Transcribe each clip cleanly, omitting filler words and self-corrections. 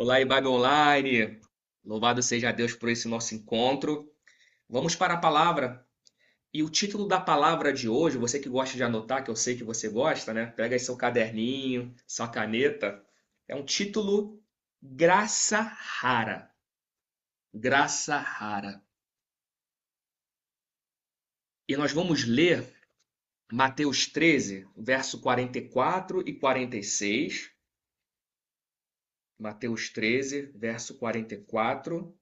Olá, IBAB Online. Louvado seja Deus por esse nosso encontro. Vamos para a palavra. E o título da palavra de hoje, você que gosta de anotar, que eu sei que você gosta, né? Pega aí seu caderninho, sua caneta. É um título Graça Rara. Graça Rara. E nós vamos ler Mateus 13, verso 44 e 46. Mateus 13, verso 44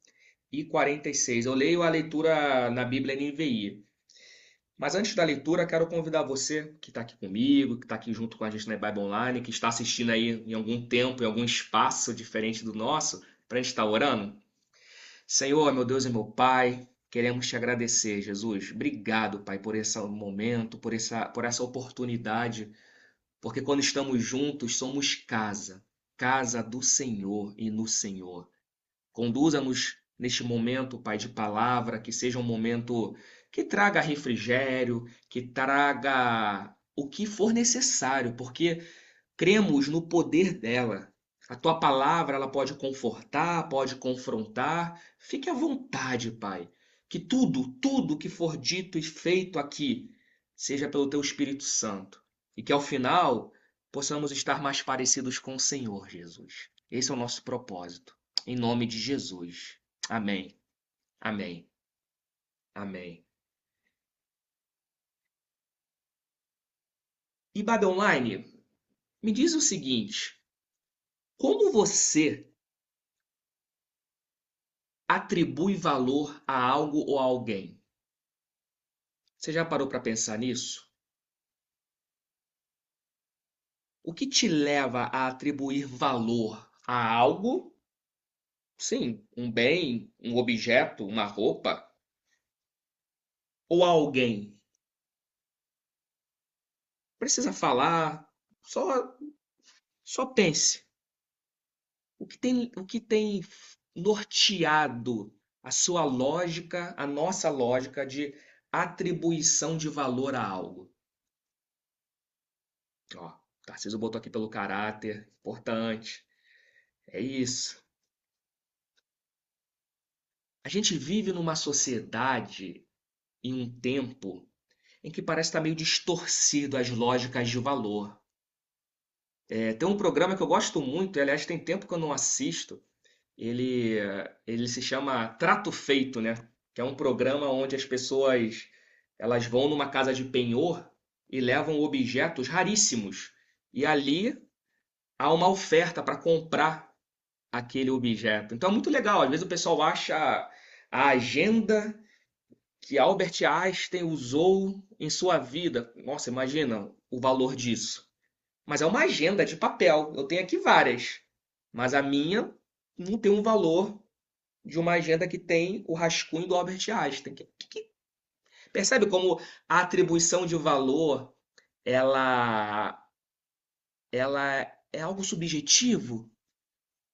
e 46. Eu leio a leitura na Bíblia NVI. Mas antes da leitura, quero convidar você que está aqui comigo, que está aqui junto com a gente na Bible Online, que está assistindo aí em algum tempo, em algum espaço diferente do nosso, para a gente estar orando. Senhor, meu Deus e meu Pai, queremos te agradecer, Jesus. Obrigado, Pai, por esse momento, por essa oportunidade, porque quando estamos juntos, somos casa, casa do Senhor e no Senhor. Conduza-nos neste momento, Pai, de palavra, que seja um momento que traga refrigério, que traga o que for necessário, porque cremos no poder dela. A tua palavra, ela pode confortar, pode confrontar. Fique à vontade, Pai. Que tudo que for dito e feito aqui seja pelo teu Espírito Santo. E que ao final possamos estar mais parecidos com o Senhor, Jesus. Esse é o nosso propósito. Em nome de Jesus. Amém. Amém. Amém. E Babe Online, me diz o seguinte: como você atribui valor a algo ou a alguém? Você já parou para pensar nisso? O que te leva a atribuir valor a algo? Sim, um bem, um objeto, uma roupa, ou a alguém? Precisa falar, só pense. O que tem norteado a sua lógica, a nossa lógica de atribuição de valor a algo? Ó, Tarcísio botou aqui pelo caráter, importante. É isso. A gente vive numa sociedade, em um tempo, em que parece estar meio distorcido as lógicas de valor. Tem um programa que eu gosto muito, e aliás tem tempo que eu não assisto. Ele se chama Trato Feito, né? Que é um programa onde as pessoas elas vão numa casa de penhor e levam objetos raríssimos. E ali há uma oferta para comprar aquele objeto. Então é muito legal. Às vezes o pessoal acha a agenda que Albert Einstein usou em sua vida. Nossa, imagina o valor disso. Mas é uma agenda de papel. Eu tenho aqui várias. Mas a minha não tem um valor de uma agenda que tem o rascunho do Albert Einstein. Percebe como a atribuição de valor ela, ela é algo subjetivo?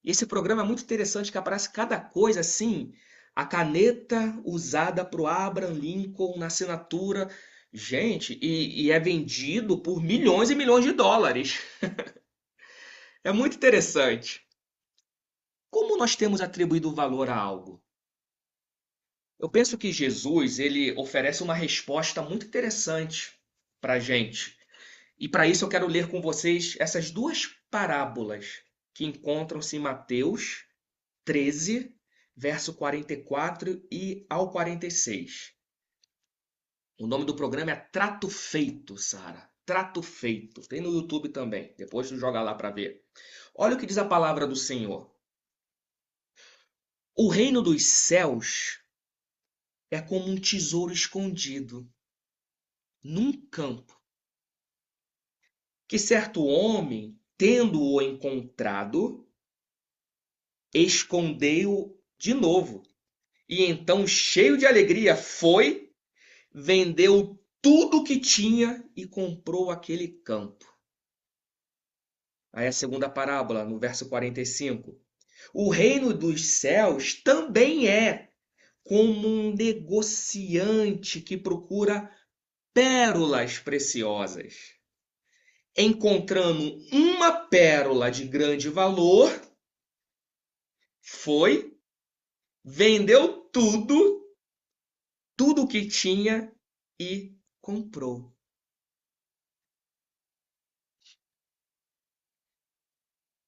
Esse programa é muito interessante que aparece cada coisa assim. A caneta usada para o Abraham Lincoln na assinatura. Gente, e é vendido por milhões e milhões de dólares. É muito interessante. Como nós temos atribuído valor a algo? Eu penso que Jesus ele oferece uma resposta muito interessante para a gente. E para isso eu quero ler com vocês essas duas parábolas que encontram-se em Mateus 13, verso 44 e ao 46. O nome do programa é Trato Feito, Sara. Trato Feito. Tem no YouTube também. Depois tu joga lá para ver. Olha o que diz a palavra do Senhor. O reino dos céus é como um tesouro escondido num campo, que certo homem, tendo-o encontrado, escondeu de novo. E então, cheio de alegria, foi, vendeu tudo o que tinha e comprou aquele campo. Aí a segunda parábola, no verso 45. O reino dos céus também é como um negociante que procura pérolas preciosas. Encontrando uma pérola de grande valor, foi, vendeu tudo, tudo que tinha e comprou.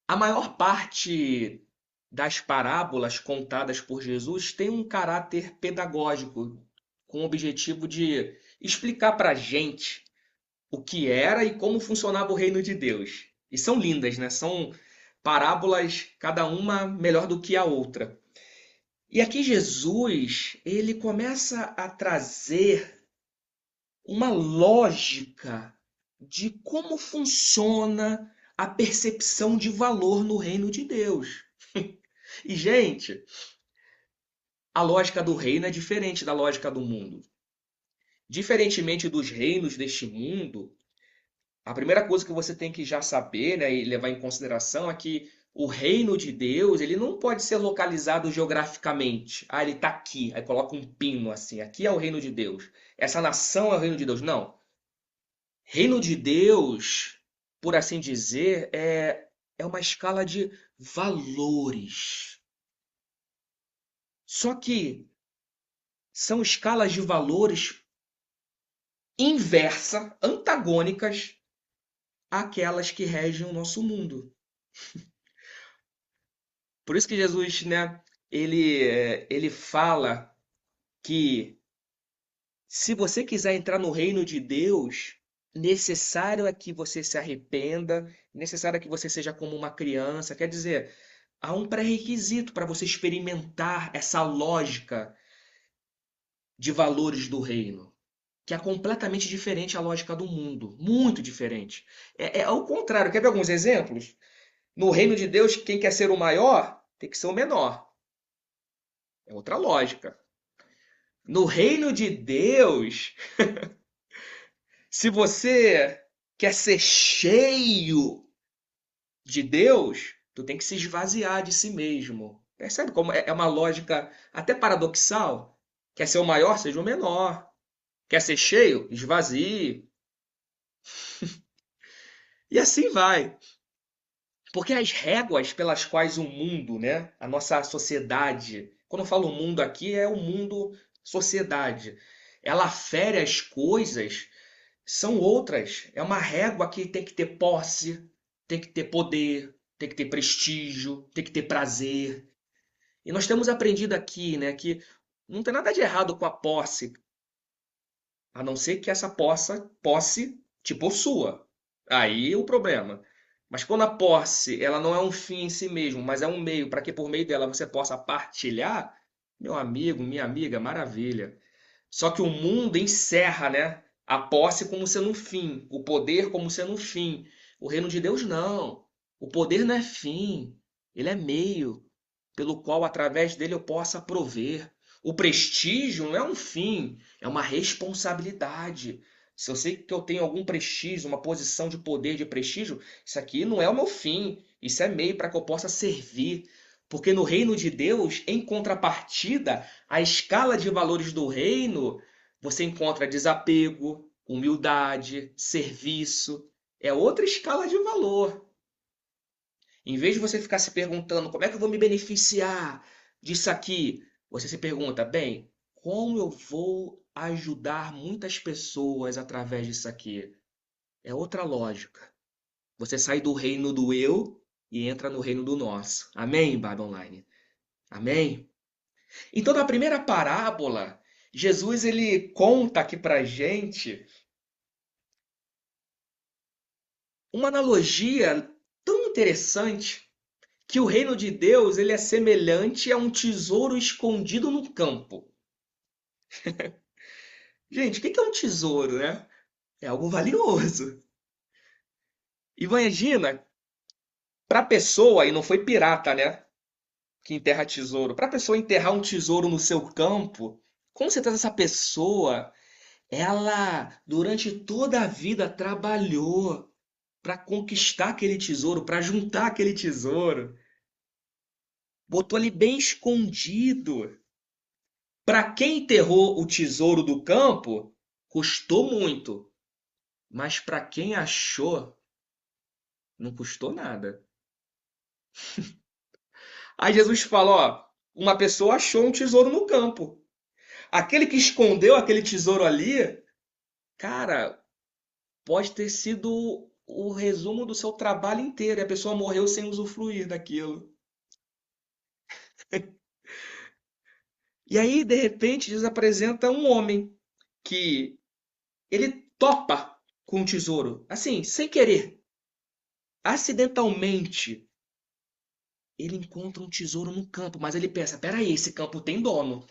A maior parte das parábolas contadas por Jesus tem um caráter pedagógico, com o objetivo de explicar para a gente o que era e como funcionava o reino de Deus. E são lindas, né? São parábolas, cada uma melhor do que a outra. E aqui Jesus, ele começa a trazer uma lógica de como funciona a percepção de valor no reino de Deus. E, gente, a lógica do reino é diferente da lógica do mundo. Diferentemente dos reinos deste mundo, a primeira coisa que você tem que já saber, né, e levar em consideração é que o reino de Deus, ele não pode ser localizado geograficamente. Ah, ele está aqui, aí coloca um pino assim. Aqui é o reino de Deus. Essa nação é o reino de Deus. Não. Reino de Deus, por assim dizer, é uma escala de valores. Só que são escalas de valores inversa, antagônicas àquelas que regem o nosso mundo. Por isso que Jesus, né, ele fala que se você quiser entrar no reino de Deus, necessário é que você se arrependa, necessário é que você seja como uma criança. Quer dizer, há um pré-requisito para você experimentar essa lógica de valores do reino, que é completamente diferente à lógica do mundo, muito diferente. É ao contrário. Quer ver alguns exemplos? No reino de Deus, quem quer ser o maior tem que ser o menor. É outra lógica. No reino de Deus, se você quer ser cheio de Deus, tu tem que se esvaziar de si mesmo. Percebe como é uma lógica até paradoxal? Quer ser o maior, seja o menor. Quer ser cheio? Esvazie. E assim vai. Porque as réguas pelas quais o mundo, né, a nossa sociedade, quando eu falo mundo aqui, é o mundo sociedade, ela afere as coisas, são outras. É uma régua que tem que ter posse, tem que ter poder, tem que ter prestígio, tem que ter prazer. E nós temos aprendido aqui, né, que não tem nada de errado com a posse, a não ser que essa posse te possua. Aí é o problema. Mas quando a posse, ela não é um fim em si mesmo, mas é um meio para que por meio dela você possa partilhar, meu amigo, minha amiga, maravilha. Só que o mundo encerra, né, a posse como sendo um fim, o poder como sendo um fim. O reino de Deus não. O poder não é fim, ele é meio pelo qual através dele eu possa prover. O prestígio não é um fim, é uma responsabilidade. Se eu sei que eu tenho algum prestígio, uma posição de poder, de prestígio, isso aqui não é o meu fim. Isso é meio para que eu possa servir. Porque no reino de Deus, em contrapartida, a escala de valores do reino, você encontra desapego, humildade, serviço. É outra escala de valor. Em vez de você ficar se perguntando como é que eu vou me beneficiar disso aqui, você se pergunta, bem, como eu vou ajudar muitas pessoas através disso aqui? É outra lógica. Você sai do reino do eu e entra no reino do nós. Amém, Bible Online? Amém? Então, na primeira parábola, Jesus ele conta aqui pra gente uma analogia tão interessante que o reino de Deus ele é semelhante a um tesouro escondido no campo. Gente, o que é um tesouro, né? É algo valioso. Imagina, para a pessoa, e não foi pirata, né? Que enterra tesouro. Para a pessoa enterrar um tesouro no seu campo, com certeza essa pessoa, ela durante toda a vida trabalhou para conquistar aquele tesouro, para juntar aquele tesouro. Botou ali bem escondido. Para quem enterrou o tesouro do campo, custou muito, mas para quem achou, não custou nada. Aí Jesus fala, ó, uma pessoa achou um tesouro no campo. Aquele que escondeu aquele tesouro ali, cara, pode ter sido o resumo do seu trabalho inteiro e a pessoa morreu sem usufruir daquilo. E aí, de repente, Jesus apresenta um homem que ele topa com o tesouro, assim, sem querer, acidentalmente. Ele encontra um tesouro no campo, mas ele pensa: peraí, esse campo tem dono.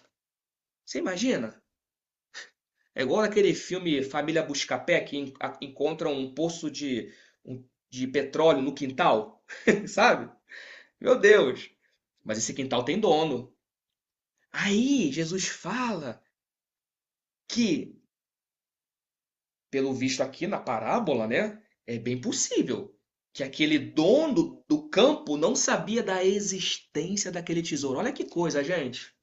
Você imagina? É igual aquele filme Família Buscapé, que encontra um poço de petróleo no quintal, sabe? Meu Deus! Mas esse quintal tem dono. Aí Jesus fala que, pelo visto aqui na parábola, né, é bem possível que aquele dono do campo não sabia da existência daquele tesouro. Olha que coisa, gente.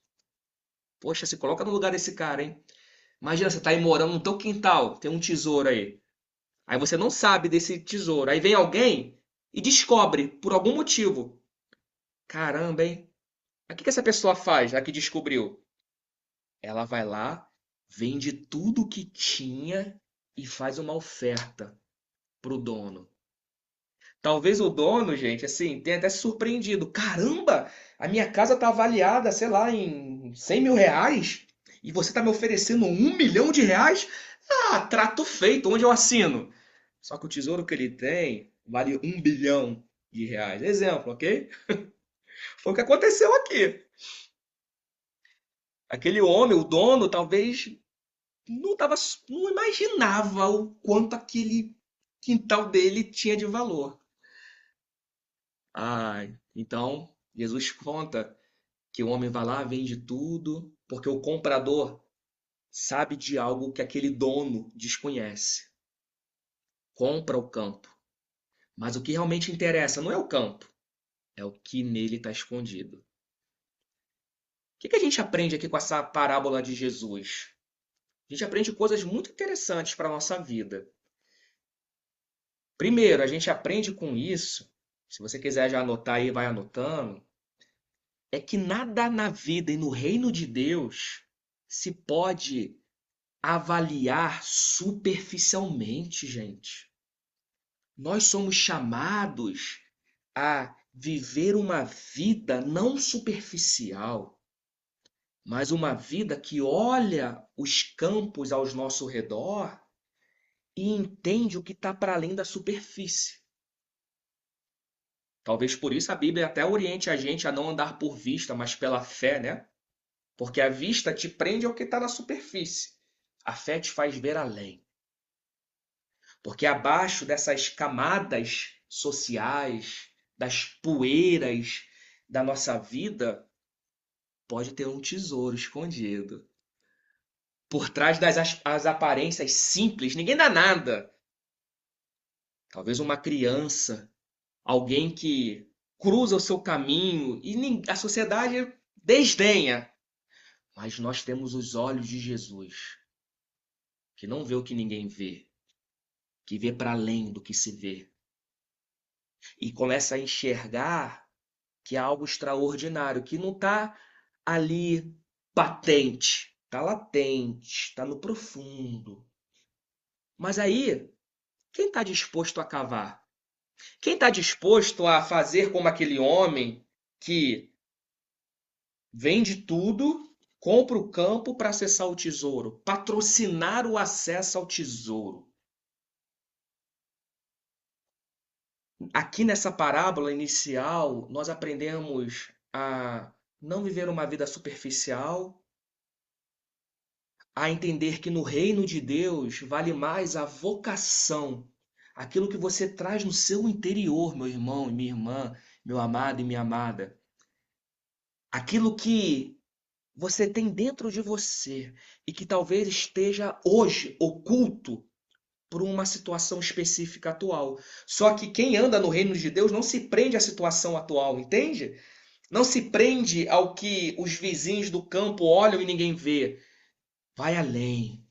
Poxa, se coloca no lugar desse cara, hein? Imagina, você tá aí morando no teu quintal, tem um tesouro aí. Aí você não sabe desse tesouro. Aí vem alguém e descobre, por algum motivo. Caramba, hein? O que que essa pessoa faz, a que descobriu? Ela vai lá, vende tudo o que tinha e faz uma oferta pro dono. Talvez o dono, gente, assim, tenha até se surpreendido. Caramba, a minha casa tá avaliada, sei lá, em R$ 100.000 e você tá me oferecendo R$ 1 milhão? Ah, trato feito, onde eu assino? Só que o tesouro que ele tem vale R$ 1 bilhão. Exemplo, ok? Foi o que aconteceu aqui. Aquele homem, o dono, talvez não tava, não imaginava o quanto aquele quintal dele tinha de valor. Ah, então Jesus conta que o homem vai lá, vende tudo, porque o comprador sabe de algo que aquele dono desconhece. Compra o campo. Mas o que realmente interessa não é o campo, é o que nele está escondido. O que que a gente aprende aqui com essa parábola de Jesus? A gente aprende coisas muito interessantes para a nossa vida. Primeiro, a gente aprende com isso, se você quiser já anotar aí, vai anotando, é que nada na vida e no reino de Deus se pode avaliar superficialmente, gente. Nós somos chamados a viver uma vida não superficial, mas uma vida que olha os campos ao nosso redor e entende o que está para além da superfície. Talvez por isso a Bíblia até oriente a gente a não andar por vista, mas pela fé, né? Porque a vista te prende ao que está na superfície. A fé te faz ver além. Porque abaixo dessas camadas sociais, das poeiras da nossa vida, pode ter um tesouro escondido. Por trás das as aparências simples, ninguém dá nada. Talvez uma criança, alguém que cruza o seu caminho e a sociedade desdenha. Mas nós temos os olhos de Jesus, que não vê o que ninguém vê, que vê para além do que se vê. E começa a enxergar que é algo extraordinário, que não está ali patente, está latente, está no profundo. Mas aí, quem está disposto a cavar? Quem está disposto a fazer como aquele homem que vende tudo, compra o campo para acessar o tesouro, patrocinar o acesso ao tesouro? Aqui nessa parábola inicial, nós aprendemos a não viver uma vida superficial, a entender que no reino de Deus vale mais a vocação, aquilo que você traz no seu interior, meu irmão e minha irmã, meu amado e minha amada, aquilo que você tem dentro de você e que talvez esteja hoje oculto por uma situação específica atual. Só que quem anda no reino de Deus não se prende à situação atual, entende? Não se prende ao que os vizinhos do campo olham e ninguém vê. Vai além.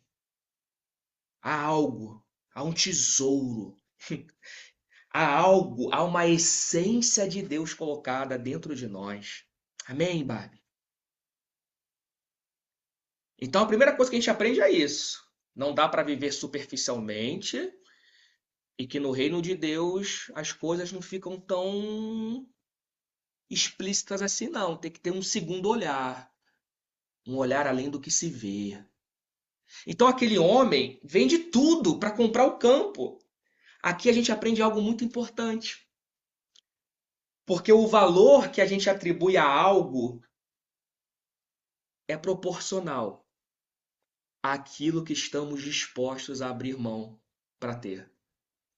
Há algo, há um tesouro. Há algo, há uma essência de Deus colocada dentro de nós. Amém, Barbie? Então a primeira coisa que a gente aprende é isso. Não dá para viver superficialmente e que no reino de Deus as coisas não ficam tão explícitas assim, não. Tem que ter um segundo olhar, um olhar além do que se vê. Então aquele homem vende tudo para comprar o campo. Aqui a gente aprende algo muito importante, porque o valor que a gente atribui a algo é proporcional àquilo que estamos dispostos a abrir mão para ter.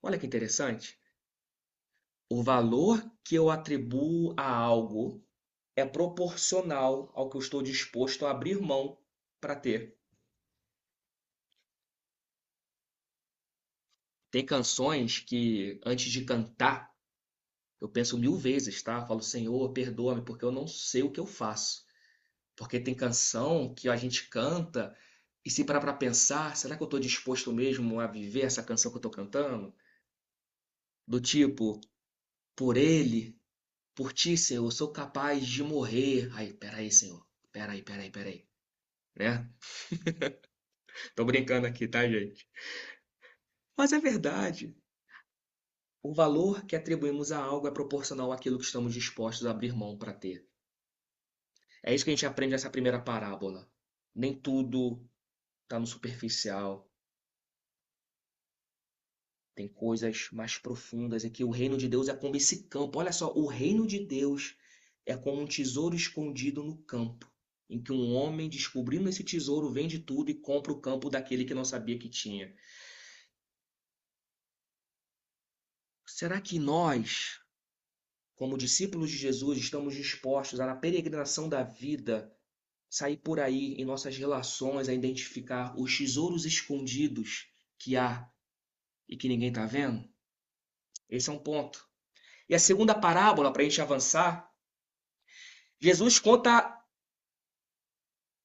Olha que interessante. O valor que eu atribuo a algo é proporcional ao que eu estou disposto a abrir mão para ter. Tem canções que, antes de cantar, eu penso mil vezes, tá? Eu falo, Senhor, perdoa-me, porque eu não sei o que eu faço. Porque tem canção que a gente canta e se parar para pensar, será que eu estou disposto mesmo a viver essa canção que eu estou cantando? Do tipo, por ele, por ti, Senhor, eu sou capaz de morrer. Aí, peraí, Senhor. Peraí. Né? Tô brincando aqui, tá, gente? Mas é verdade. O valor que atribuímos a algo é proporcional àquilo que estamos dispostos a abrir mão para ter. É isso que a gente aprende nessa primeira parábola. Nem tudo está no superficial. Tem coisas mais profundas. É que o reino de Deus é como esse campo. Olha só, o reino de Deus é como um tesouro escondido no campo, em que um homem, descobrindo esse tesouro, vende tudo e compra o campo daquele que não sabia que tinha. Será que nós, como discípulos de Jesus, estamos dispostos a, na peregrinação da vida, sair por aí em nossas relações a identificar os tesouros escondidos que há e que ninguém está vendo? Esse é um ponto. E a segunda parábola, para a gente avançar, Jesus conta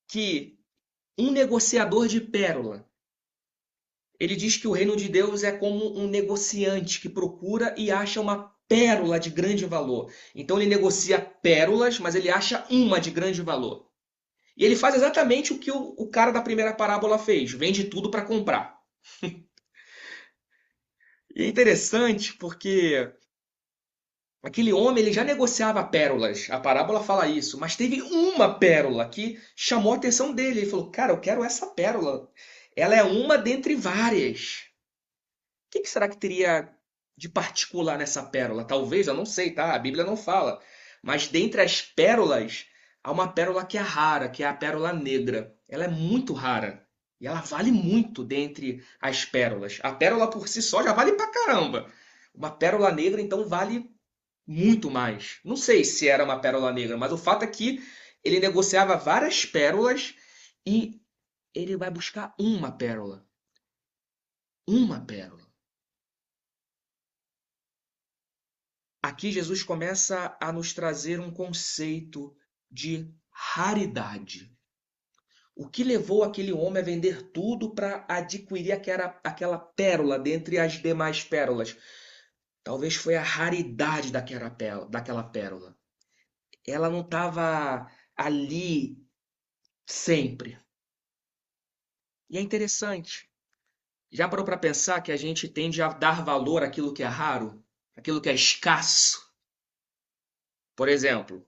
que um negociador de pérola, ele diz que o reino de Deus é como um negociante que procura e acha uma pérola de grande valor. Então ele negocia pérolas, mas ele acha uma de grande valor. E ele faz exatamente o que o cara da primeira parábola fez: vende tudo para comprar. E é interessante porque aquele homem ele já negociava pérolas, a parábola fala isso, mas teve uma pérola que chamou a atenção dele. Ele falou: Cara, eu quero essa pérola. Ela é uma dentre várias. O que será que teria de particular nessa pérola? Talvez, eu não sei, tá? A Bíblia não fala. Mas dentre as pérolas, há uma pérola que é rara, que é a pérola negra. Ela é muito rara. E ela vale muito dentre as pérolas. A pérola por si só já vale pra caramba. Uma pérola negra, então, vale muito mais. Não sei se era uma pérola negra, mas o fato é que ele negociava várias pérolas e ele vai buscar uma pérola. Uma pérola. Aqui Jesus começa a nos trazer um conceito de raridade. O que levou aquele homem a vender tudo para adquirir aquela pérola dentre as demais pérolas? Talvez foi a raridade daquela pérola. Ela não estava ali sempre. E é interessante. Já parou para pensar que a gente tende a dar valor àquilo que é raro, àquilo que é escasso? Por exemplo,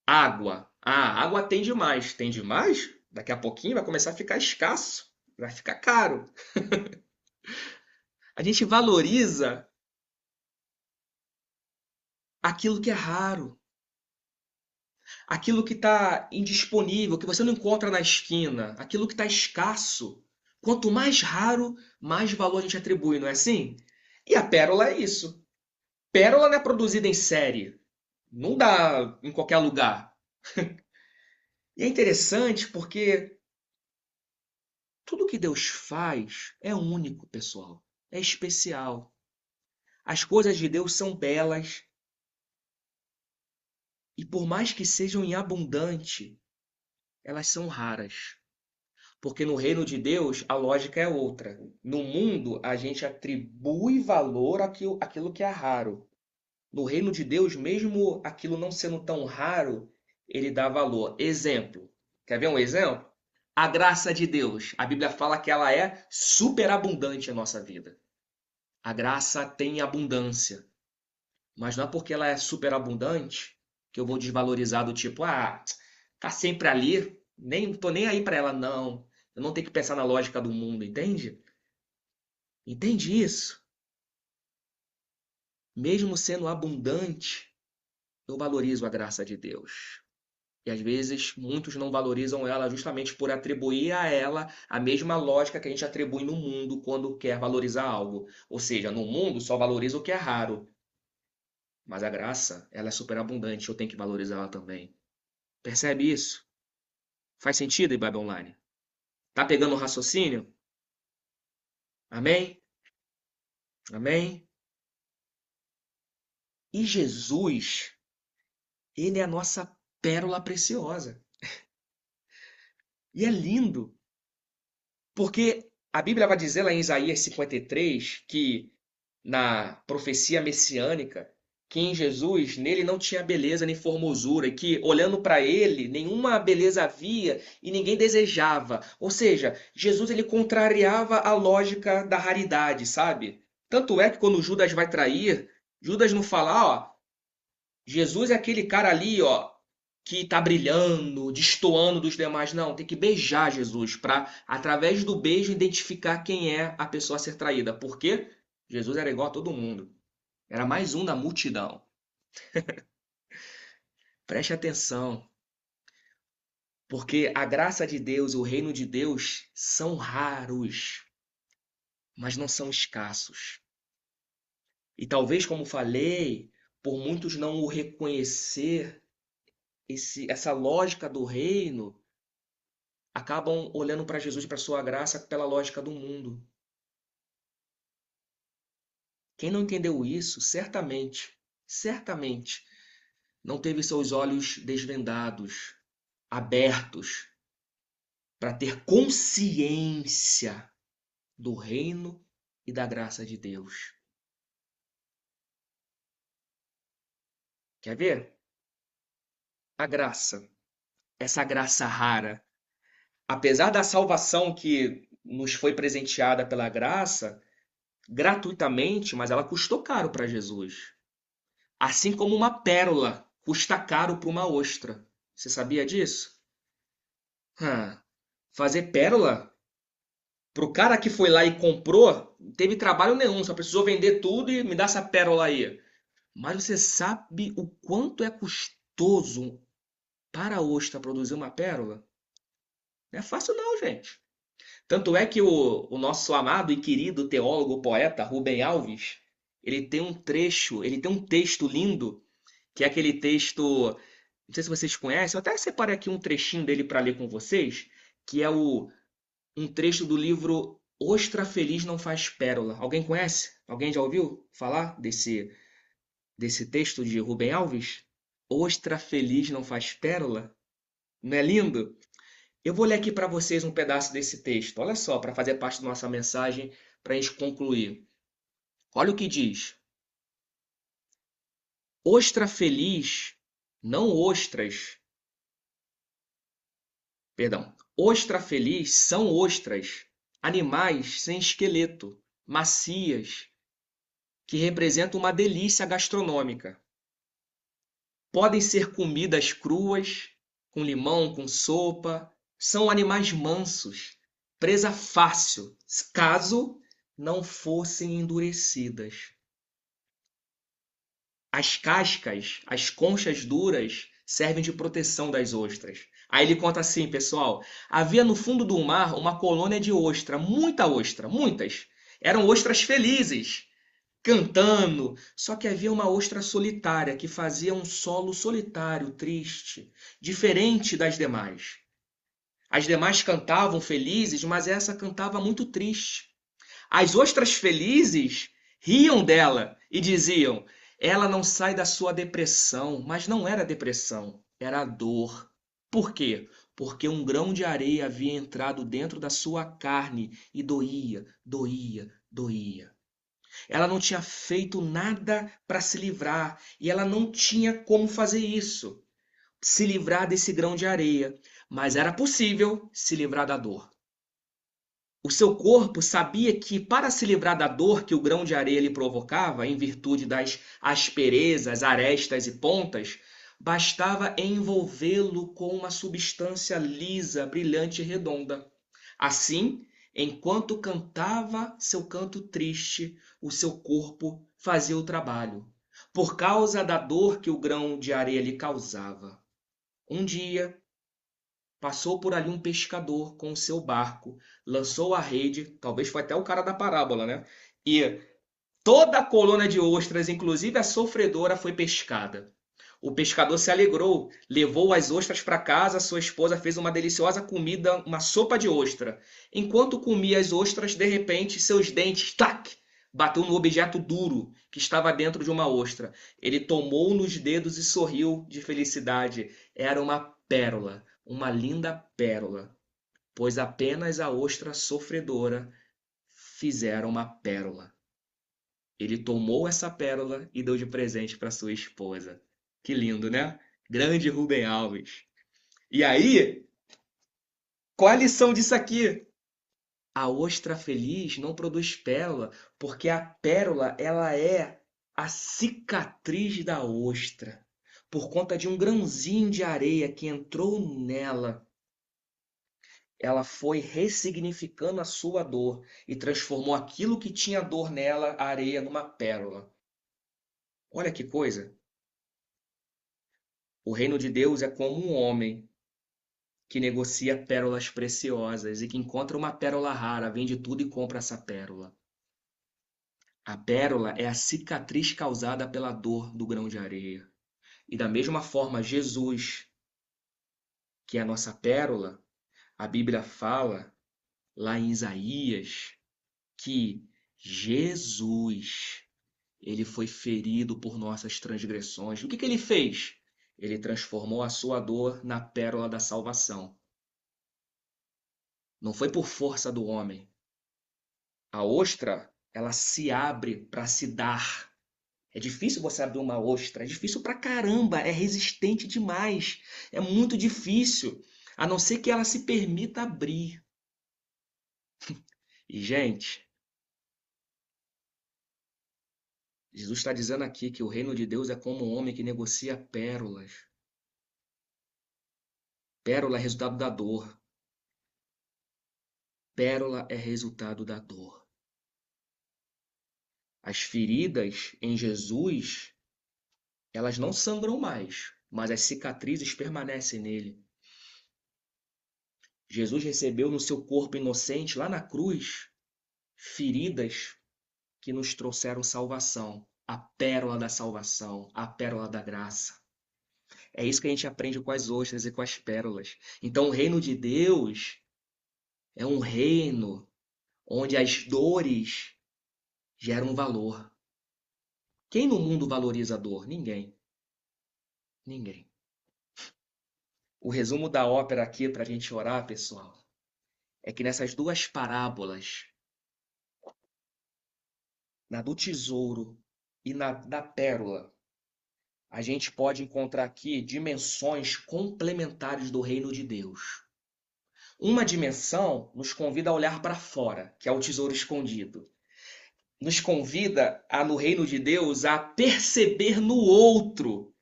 água. Ah, água tem demais. Tem demais? Daqui a pouquinho vai começar a ficar escasso. Vai ficar caro. A gente valoriza aquilo que é raro. Aquilo que está indisponível, que você não encontra na esquina. Aquilo que está escasso. Quanto mais raro, mais valor a gente atribui, não é assim? E a pérola é isso. Pérola não é produzida em série. Não dá em qualquer lugar. E é interessante porque tudo que Deus faz é único, pessoal. É especial. As coisas de Deus são belas e por mais que sejam em abundante, elas são raras. Porque no reino de Deus a lógica é outra. No mundo a gente atribui valor àquilo que é raro. No reino de Deus, mesmo aquilo não sendo tão raro, ele dá valor. Exemplo. Quer ver um exemplo? A graça de Deus. A Bíblia fala que ela é superabundante em nossa vida. A graça tem abundância. Mas não é porque ela é superabundante que eu vou desvalorizar do tipo, tá sempre ali, nem tô nem aí para ela, não. Eu não tenho que pensar na lógica do mundo, entende? Entende isso? Mesmo sendo abundante, eu valorizo a graça de Deus. E às vezes muitos não valorizam ela justamente por atribuir a ela a mesma lógica que a gente atribui no mundo quando quer valorizar algo. Ou seja, no mundo só valoriza o que é raro. Mas a graça, ela é superabundante, eu tenho que valorizá-la também. Percebe isso? Faz sentido, Ibabe Online? Tá pegando o raciocínio? Amém? Amém? E Jesus, ele é a nossa pérola preciosa. E é lindo, porque a Bíblia vai dizer lá em Isaías 53 que na profecia messiânica, que em Jesus, nele não tinha beleza nem formosura, e que olhando para ele, nenhuma beleza havia e ninguém desejava. Ou seja, Jesus ele contrariava a lógica da raridade, sabe? Tanto é que quando Judas vai trair, Judas não fala, ó, Jesus é aquele cara ali, ó, que tá brilhando, destoando dos demais. Não, tem que beijar Jesus para, através do beijo, identificar quem é a pessoa a ser traída. Por quê? Jesus era igual a todo mundo. Era mais um da multidão. Preste atenção, porque a graça de Deus, o reino de Deus são raros, mas não são escassos. E talvez, como falei, por muitos não o reconhecer, essa lógica do reino, acabam olhando para Jesus e para sua graça pela lógica do mundo. Quem não entendeu isso, certamente, não teve seus olhos desvendados, abertos, para ter consciência do reino e da graça de Deus. Quer ver? A graça, essa graça rara, apesar da salvação que nos foi presenteada pela graça, gratuitamente, mas ela custou caro para Jesus. Assim como uma pérola custa caro para uma ostra. Você sabia disso? Hum. Fazer pérola pro cara que foi lá e comprou, não teve trabalho nenhum, só precisou vender tudo e me dar essa pérola aí. Mas você sabe o quanto é custoso para a ostra produzir uma pérola? Não é fácil não, gente. Tanto é que o nosso amado e querido teólogo poeta Rubem Alves, ele tem um texto lindo, que é aquele texto, não sei se vocês conhecem, eu até separei aqui um trechinho dele para ler com vocês, que é um trecho do livro Ostra Feliz Não Faz Pérola. Alguém conhece? Alguém já ouviu falar desse texto de Rubem Alves? Ostra feliz não faz pérola? Não é lindo? Eu vou ler aqui para vocês um pedaço desse texto. Olha só, para fazer parte da nossa mensagem, para a gente concluir. Olha o que diz. Ostra feliz, não ostras. Perdão. Ostra feliz são ostras, animais sem esqueleto, macias, que representam uma delícia gastronômica. Podem ser comidas cruas, com limão, com sopa. São animais mansos, presa fácil, caso não fossem endurecidas. As cascas, as conchas duras, servem de proteção das ostras. Aí ele conta assim, pessoal: havia no fundo do mar uma colônia de ostra, muita ostra, muitas. Eram ostras felizes, cantando. Só que havia uma ostra solitária que fazia um solo solitário, triste, diferente das demais. As demais cantavam felizes, mas essa cantava muito triste. As ostras felizes riam dela e diziam: ela não sai da sua depressão, mas não era depressão, era dor. Por quê? porque um grão de areia havia entrado dentro da sua carne e doía, doía, doía. Ela não tinha feito nada para se livrar e ela não tinha como fazer isso, se livrar desse grão de areia, mas era possível se livrar da dor. O seu corpo sabia que, para se livrar da dor que o grão de areia lhe provocava, em virtude das asperezas, arestas e pontas, bastava envolvê-lo com uma substância lisa, brilhante e redonda. Assim, enquanto cantava seu canto triste, o seu corpo fazia o trabalho, por causa da dor que o grão de areia lhe causava. Um dia, passou por ali um pescador com o seu barco, lançou a rede, talvez foi até o cara da parábola, né? E toda a colônia de ostras, inclusive a sofredora, foi pescada. O pescador se alegrou, levou as ostras para casa, sua esposa fez uma deliciosa comida, uma sopa de ostra. Enquanto comia as ostras, de repente, seus dentes, tac, bateu no objeto duro que estava dentro de uma ostra. Ele tomou nos dedos e sorriu de felicidade. Era uma pérola, uma linda pérola, pois apenas a ostra sofredora fizera uma pérola. Ele tomou essa pérola e deu de presente para sua esposa. Que lindo, né? Grande Rubem Alves. E aí, qual a lição disso aqui? A ostra feliz não produz pérola, porque a pérola ela é a cicatriz da ostra, por conta de um grãozinho de areia que entrou nela. Ela foi ressignificando a sua dor e transformou aquilo que tinha dor nela, a areia, numa pérola. Olha que coisa! O reino de Deus é como um homem que negocia pérolas preciosas e que encontra uma pérola rara, vende tudo e compra essa pérola. A pérola é a cicatriz causada pela dor do grão de areia. E da mesma forma, Jesus, que é a nossa pérola, a Bíblia fala lá em Isaías que Jesus, ele foi ferido por nossas transgressões. O que ele fez? Ele transformou a sua dor na pérola da salvação. Não foi por força do homem. A ostra, ela se abre para se dar. É difícil você abrir uma ostra, é difícil pra caramba, é resistente demais, é muito difícil, a não ser que ela se permita abrir. E, gente, Jesus está dizendo aqui que o reino de Deus é como um homem que negocia pérolas. Pérola é resultado da dor. Pérola é resultado da dor. As feridas em Jesus, elas não sangram mais, mas as cicatrizes permanecem nele. Jesus recebeu no seu corpo inocente, lá na cruz, feridas que nos trouxeram salvação, a pérola da salvação, a pérola da graça. É isso que a gente aprende com as ostras e com as pérolas. Então, o reino de Deus é um reino onde as dores geram valor. Quem no mundo valoriza a dor? Ninguém. Ninguém. O resumo da ópera aqui para a gente orar, pessoal, é que nessas duas parábolas, na do tesouro e na da pérola, a gente pode encontrar aqui dimensões complementares do reino de Deus. Uma dimensão nos convida a olhar para fora, que é o tesouro escondido. Nos convida a, no reino de Deus, a perceber no outro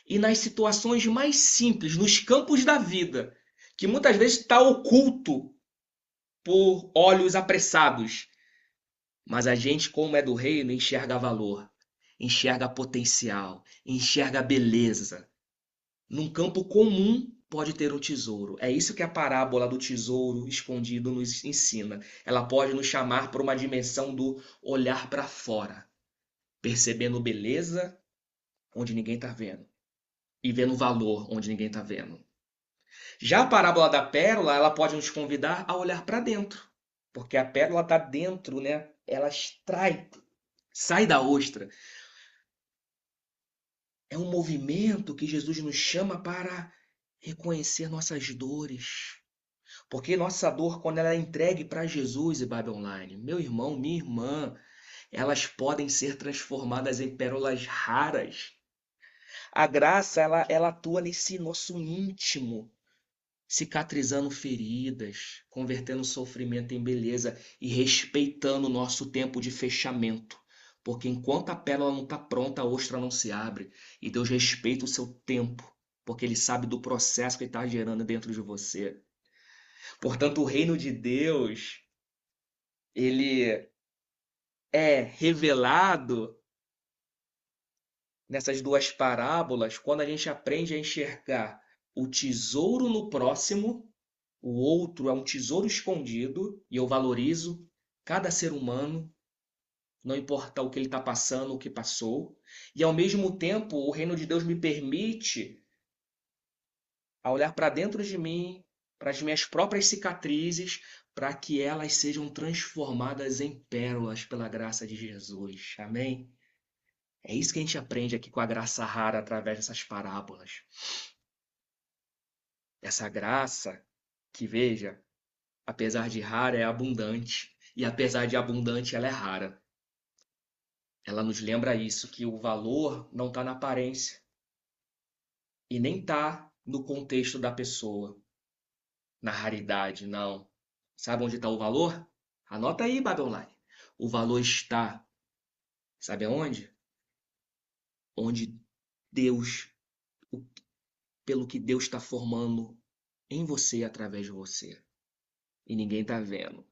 e nas situações mais simples, nos campos da vida, que muitas vezes está oculto por olhos apressados. Mas a gente, como é do reino, enxerga valor, enxerga potencial, enxerga beleza. Num campo comum pode ter um tesouro. É isso que a parábola do tesouro escondido nos ensina. Ela pode nos chamar para uma dimensão do olhar para fora, percebendo beleza onde ninguém está vendo e vendo valor onde ninguém está vendo. Já a parábola da pérola, ela pode nos convidar a olhar para dentro, porque a pérola está dentro, né? Ela extrai, sai da ostra. É um movimento que Jesus nos chama para reconhecer nossas dores. Porque nossa dor, quando ela é entregue para Jesus e Bíblia Online, meu irmão, minha irmã, elas podem ser transformadas em pérolas raras. A graça, ela atua nesse nosso íntimo, cicatrizando feridas, convertendo sofrimento em beleza e respeitando o nosso tempo de fechamento. Porque enquanto a pérola não está pronta, a ostra não se abre. E Deus respeita o seu tempo, porque Ele sabe do processo que Ele está gerando dentro de você. Portanto, o reino de Deus, ele é revelado nessas duas parábolas quando a gente aprende a enxergar o tesouro no próximo. O outro é um tesouro escondido e eu valorizo cada ser humano, não importa o que ele está passando, o que passou. E ao mesmo tempo, o reino de Deus me permite a olhar para dentro de mim, para as minhas próprias cicatrizes, para que elas sejam transformadas em pérolas pela graça de Jesus. Amém? É isso que a gente aprende aqui com a graça rara através dessas parábolas. Essa graça que, veja, apesar de rara, é abundante. E apesar de abundante, ela é rara. Ela nos lembra isso, que o valor não está na aparência e nem está no contexto da pessoa, na raridade, não. Sabe onde está o valor? Anota aí, Bíblia Online. O valor está, sabe aonde? Onde Deus, pelo que Deus está formando em você e através de você. E ninguém está vendo.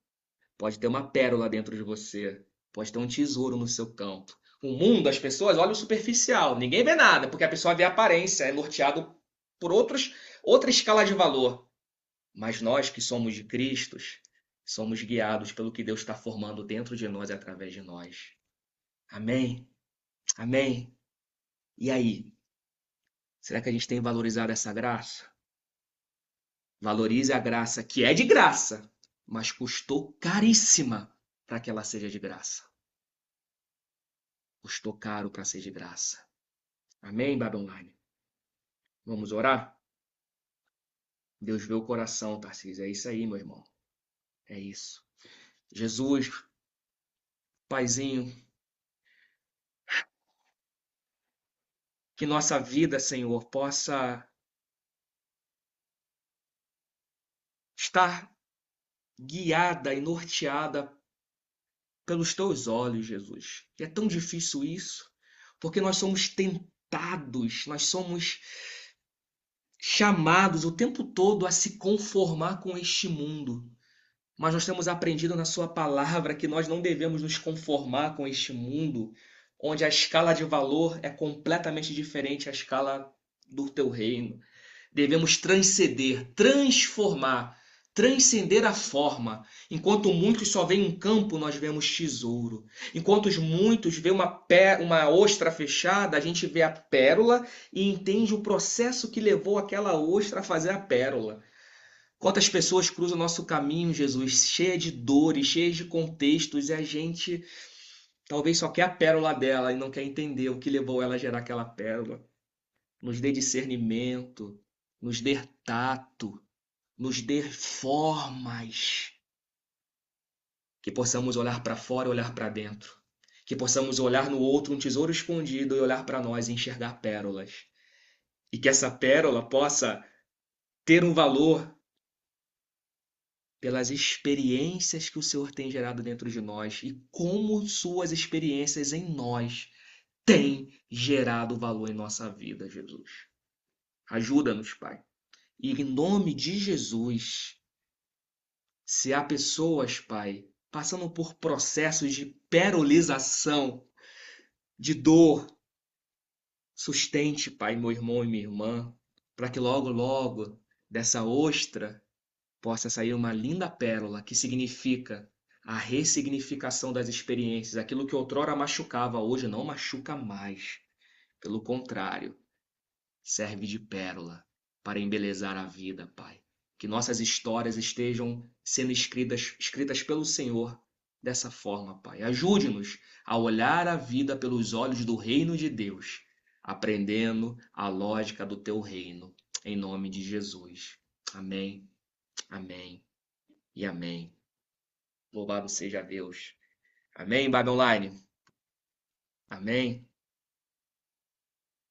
Pode ter uma pérola dentro de você. Pode ter um tesouro no seu campo. O mundo, as pessoas olham o superficial. Ninguém vê nada, porque a pessoa vê a aparência, é norteado por outra escala de valor. Mas nós que somos de Cristo, somos guiados pelo que Deus está formando dentro de nós e através de nós. Amém? Amém? E aí? Será que a gente tem valorizado essa graça? Valorize a graça que é de graça, mas custou caríssima para que ela seja de graça. Custou caro para ser de graça. Amém, Bíblia Online? Vamos orar? Deus vê o coração, Tarcísio. É isso aí, meu irmão. É isso. Jesus, Paizinho, que nossa vida, Senhor, possa estar guiada e norteada pelos teus olhos, Jesus. E é tão difícil isso, porque nós somos tentados, nós somos chamados o tempo todo a se conformar com este mundo. Mas nós temos aprendido na sua palavra que nós não devemos nos conformar com este mundo, onde a escala de valor é completamente diferente à escala do teu reino. Devemos transcender, transformar, transcender a forma. Enquanto muitos só veem um campo, nós vemos tesouro. Enquanto muitos veem uma ostra fechada, a gente vê a pérola e entende o processo que levou aquela ostra a fazer a pérola. Quantas pessoas cruzam nosso caminho, Jesus, cheia de dores, cheia de contextos, e a gente talvez só quer a pérola dela e não quer entender o que levou ela a gerar aquela pérola. Nos dê discernimento, nos dê tato, nos dê formas, que possamos olhar para fora e olhar para dentro, que possamos olhar no outro um tesouro escondido e olhar para nós e enxergar pérolas, e que essa pérola possa ter um valor pelas experiências que o Senhor tem gerado dentro de nós e como suas experiências em nós têm gerado valor em nossa vida, Jesus. Ajuda-nos, Pai. E em nome de Jesus, se há pessoas, Pai, passando por processos de perolização, de dor, sustente, Pai, meu irmão e minha irmã, para que logo, logo, dessa ostra, possa sair uma linda pérola que significa a ressignificação das experiências. Aquilo que outrora machucava, hoje não machuca mais. Pelo contrário, serve de pérola para embelezar a vida, Pai. Que nossas histórias estejam sendo escritas pelo Senhor dessa forma, Pai. Ajude-nos a olhar a vida pelos olhos do reino de Deus, aprendendo a lógica do teu reino. em nome de Jesus. Amém, amém e amém. Louvado seja Deus. Amém, Bible Online? Amém?